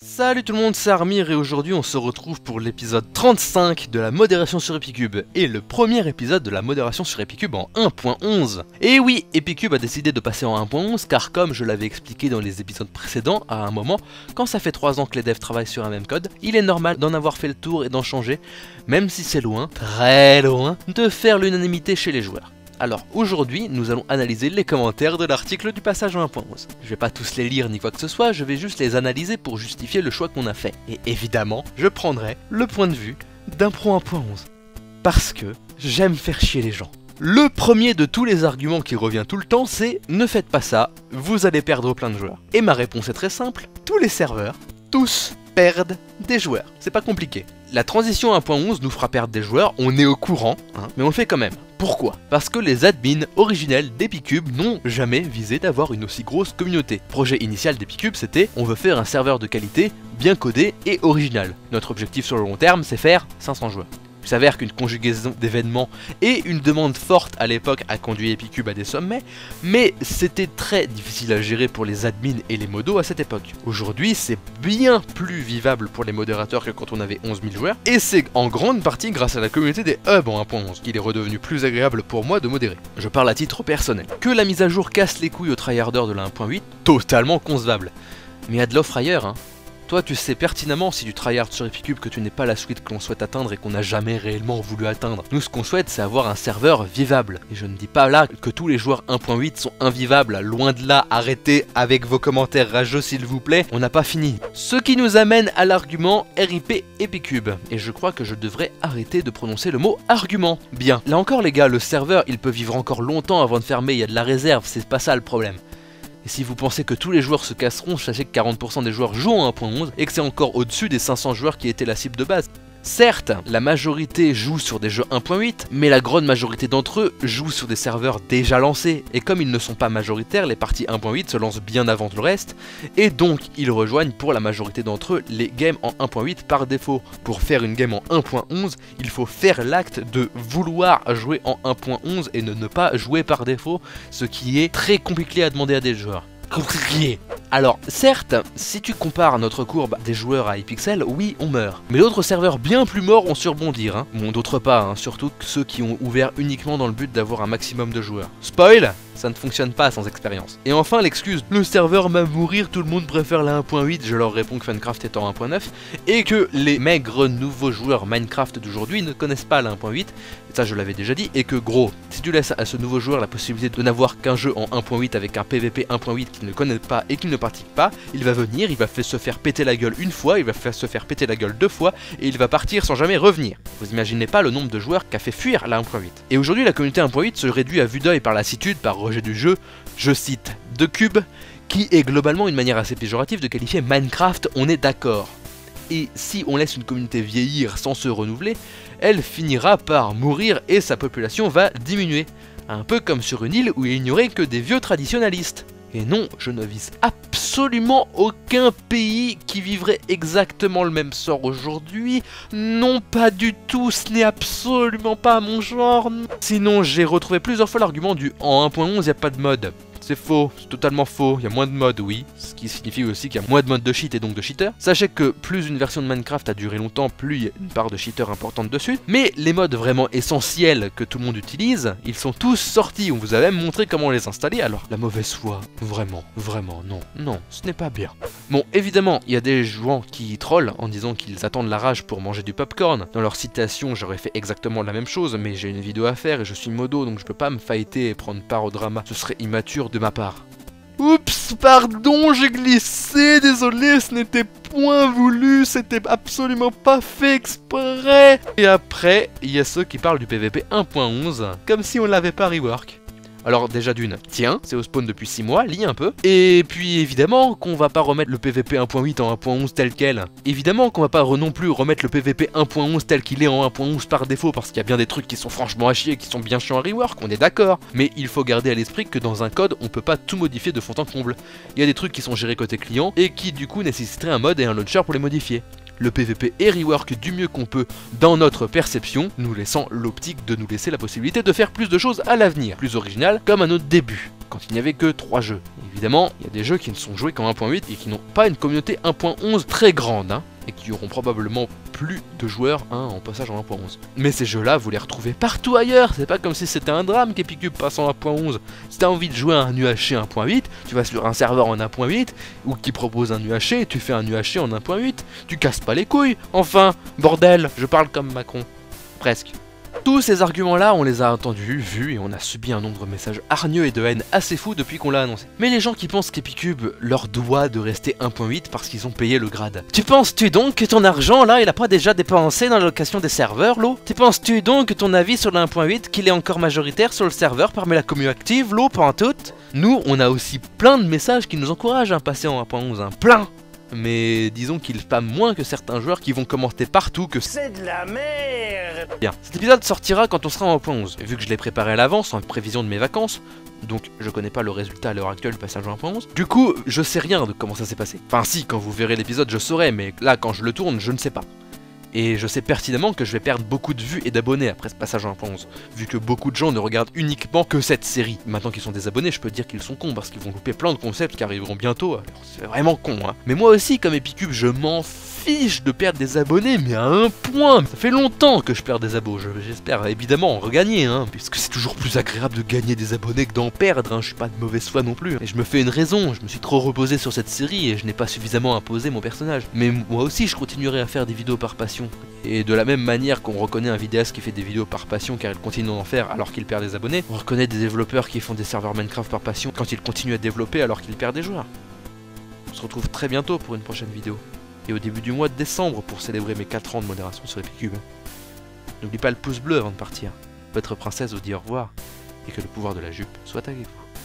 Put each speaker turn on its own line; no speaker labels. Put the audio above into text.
Salut tout le monde, c'est Armir et aujourd'hui on se retrouve pour l'épisode 35 de la modération sur Epicube et le premier épisode de la modération sur Epicube en 1.11. Et oui, Epicube a décidé de passer en 1.11 car comme je l'avais expliqué dans les épisodes précédents, à un moment, quand ça fait 3 ans que les devs travaillent sur un même code, il est normal d'en avoir fait le tour et d'en changer, même si c'est loin, très loin, de faire l'unanimité chez les joueurs. Alors aujourd'hui, nous allons analyser les commentaires de l'article du passage en 1.11. Je vais pas tous les lire ni quoi que ce soit, je vais juste les analyser pour justifier le choix qu'on a fait. Et évidemment, je prendrai le point de vue d'un pro 1.11. Parce que j'aime faire chier les gens. Le premier de tous les arguments qui revient tout le temps, c'est « Ne faites pas ça, vous allez perdre plein de joueurs ». Et ma réponse est très simple, tous les serveurs, tous perdent des joueurs. C'est pas compliqué. La transition 1.11 nous fera perdre des joueurs, on est au courant, mais on le fait quand même. Pourquoi? Parce que les admins originels d'Epicube n'ont jamais visé d'avoir une aussi grosse communauté. Le projet initial d'Epicube c'était on veut faire un serveur de qualité, bien codé et original. Notre objectif sur le long terme c'est faire 500 joueurs. Il s'avère qu'une conjugaison d'événements et une demande forte à l'époque a conduit Epicube à des sommets, mais c'était très difficile à gérer pour les admins et les modos à cette époque. Aujourd'hui, c'est bien plus vivable pour les modérateurs que quand on avait 11 000 joueurs, et c'est en grande partie grâce à la communauté des hubs en 1.11 qu'il est redevenu plus agréable pour moi de modérer. Je parle à titre personnel. Que la mise à jour casse les couilles aux tryharders de la 1.8, totalement concevable. Mais il y a de l'offre ailleurs, hein. Toi, tu sais pertinemment si tu tryhard sur Epicube que tu n'es pas la suite que l'on souhaite atteindre et qu'on n'a jamais réellement voulu atteindre. Nous, ce qu'on souhaite, c'est avoir un serveur vivable. Et je ne dis pas là que tous les joueurs 1.8 sont invivables. Loin de là, arrêtez avec vos commentaires rageux s'il vous plaît, on n'a pas fini. Ce qui nous amène à l'argument RIP Epicube. Et je crois que je devrais arrêter de prononcer le mot argument. Bien, là encore les gars, le serveur, il peut vivre encore longtemps avant de fermer, il y a de la réserve, c'est pas ça le problème. Et si vous pensez que tous les joueurs se casseront, sachez que 40% des joueurs jouent en 1.11 et que c'est encore au-dessus des 500 joueurs qui étaient la cible de base. Certes, la majorité joue sur des jeux 1.8, mais la grande majorité d'entre eux jouent sur des serveurs déjà lancés. Et comme ils ne sont pas majoritaires, les parties 1.8 se lancent bien avant le reste, et donc ils rejoignent pour la majorité d'entre eux les games en 1.8 par défaut. Pour faire une game en 1.11, il faut faire l'acte de vouloir jouer en 1.11 et de ne pas jouer par défaut, ce qui est très compliqué à demander à des joueurs. Compliqué. Alors, certes, si tu compares notre courbe des joueurs à Hypixel, oui, on meurt. Mais d'autres serveurs bien plus morts ont su rebondir, hein. Bon, d'autres pas, hein, surtout ceux qui ont ouvert uniquement dans le but d'avoir un maximum de joueurs. Spoil! Ça ne fonctionne pas sans expérience. Et enfin l'excuse, le serveur va mourir, tout le monde préfère la 1.8, je leur réponds que Funcraft est en 1.9, et que les maigres nouveaux joueurs Minecraft d'aujourd'hui ne connaissent pas la 1.8, ça je l'avais déjà dit, et que gros, si tu laisses à ce nouveau joueur la possibilité de n'avoir qu'un jeu en 1.8 avec un PVP 1.8 qu'il ne connaît pas et qu'il ne pratique pas, il va venir, il va se faire péter la gueule une fois, il va se faire péter la gueule 2 fois, et il va partir sans jamais revenir. Vous imaginez pas le nombre de joueurs qu'a fait fuir la 1.8. Et aujourd'hui la communauté 1.8 se réduit à vue d'œil par lassitude, par rejet du jeu, je cite, de Cube, qui est globalement une manière assez péjorative de qualifier Minecraft, on est d'accord. Et si on laisse une communauté vieillir sans se renouveler, elle finira par mourir et sa population va diminuer. Un peu comme sur une île où il n'y aurait que des vieux traditionalistes. Et non, je ne vise absolument aucun pays qui vivrait exactement le même sort aujourd'hui. Non, pas du tout, ce n'est absolument pas mon genre. Sinon, j'ai retrouvé plusieurs fois l'argument du « en 1.11, il n'y a pas de mode ». C'est faux, c'est totalement faux, il y a moins de modes, oui, ce qui signifie aussi qu'il y a moins de modes de cheat et donc de cheaters. Sachez que plus une version de Minecraft a duré longtemps, plus il y a une part de cheaters importante dessus. Mais les modes vraiment essentiels que tout le monde utilise, ils sont tous sortis, on vous a même montré comment les installer, alors la mauvaise foi, vraiment, non, non, ce n'est pas bien. Bon, évidemment, il y a des joueurs qui trollent en disant qu'ils attendent la rage pour manger du popcorn. Dans leur citation, j'aurais fait exactement la même chose, mais j'ai une vidéo à faire et je suis modo, donc je peux pas me fighter et prendre part au drama, ce serait immature de ma part. Oups, pardon, j'ai glissé, désolé, ce n'était point voulu, c'était absolument pas fait exprès. Et après, il y a ceux qui parlent du PVP 1.11, comme si on l'avait pas rework. Alors déjà d'une, tiens, c'est au spawn depuis 6 mois, lis un peu. Et puis évidemment qu'on va pas remettre le PVP 1.8 en 1.11 tel quel. Évidemment qu'on va pas non plus remettre le PVP 1.11 tel qu'il est en 1.11 par défaut, parce qu'il y a bien des trucs qui sont franchement à chier, qui sont bien chiants à rework, on est d'accord. Mais il faut garder à l'esprit que dans un code, on peut pas tout modifier de fond en comble. Il y a des trucs qui sont gérés côté client, et qui du coup nécessiteraient un mode et un launcher pour les modifier. le PVP est rework du mieux qu'on peut dans notre perception, nous laissant l'optique de nous laisser la possibilité de faire plus de choses à l'avenir, plus originales comme à notre début, quand il n'y avait que 3 jeux. Évidemment, il y a des jeux qui ne sont joués qu'en 1.8 et qui n'ont pas une communauté 1.11 très grande, et qui auront probablement plus de joueurs en passage en 1.11. Mais ces jeux-là, vous les retrouvez partout ailleurs, c'est pas comme si c'était un drame qu'Epicube passe en 1.11. Si t'as envie de jouer à un UHC 1.8, tu vas sur un serveur en 1.8, ou qui propose un UHC, tu fais un UHC en 1.8, tu casses pas les couilles, enfin, bordel, je parle comme Macron. Presque. Tous ces arguments-là, on les a entendus, vus, et on a subi un nombre de messages hargneux et de haine assez fou depuis qu'on l'a annoncé. Mais les gens qui pensent qu'Epicube leur doit de rester 1.8 parce qu'ils ont payé le grade. Tu penses-tu donc que ton argent, là, il a pas déjà dépensé dans la location des serveurs, l'eau? Tu penses-tu donc que ton avis sur le 1.8, qu'il est encore majoritaire sur le serveur parmi la commu active, l'eau, pantoute? Nous, on a aussi plein de messages qui nous encouragent à passer en 1.11, plein! Mais disons qu'ils spamment moins que certains joueurs qui vont commenter partout que c'est de la merde. Bien, cet épisode sortira quand on sera en 1.11. Vu que je l'ai préparé à l'avance en prévision de mes vacances, donc je connais pas le résultat à l'heure actuelle du passage en 1.11. Du coup, je sais rien de comment ça s'est passé. Enfin si, quand vous verrez l'épisode je saurai, mais là quand je le tourne, je ne sais pas. Et je sais pertinemment que je vais perdre beaucoup de vues et d'abonnés après ce passage en 1.11, vu que beaucoup de gens ne regardent uniquement que cette série. Maintenant qu'ils sont des abonnés, je peux dire qu'ils sont cons, parce qu'ils vont louper plein de concepts qui arriveront bientôt, alors c'est vraiment con, Mais moi aussi, comme Epicube, je m'en fiche de perdre des abonnés, mais à un point. Ça fait longtemps que je perds des abos, j'espère évidemment en regagner, puisque c'est toujours plus agréable de gagner des abonnés que d'en perdre, je suis pas de mauvaise foi non plus. Et je me fais une raison, je me suis trop reposé sur cette série et je n'ai pas suffisamment imposé mon personnage. Mais moi aussi, je continuerai à faire des vidéos par passion. Et de la même manière qu'on reconnaît un vidéaste qui fait des vidéos par passion car il continue d'en faire alors qu'il perd des abonnés, on reconnaît des développeurs qui font des serveurs Minecraft par passion quand ils continuent à développer alors qu'ils perdent des joueurs. On se retrouve très bientôt pour une prochaine vidéo. Et au début du mois de décembre pour célébrer mes 4 ans de modération sur Epicube. N'oublie pas le pouce bleu avant de partir. Votre princesse vous dit au revoir et que le pouvoir de la jupe soit avec vous.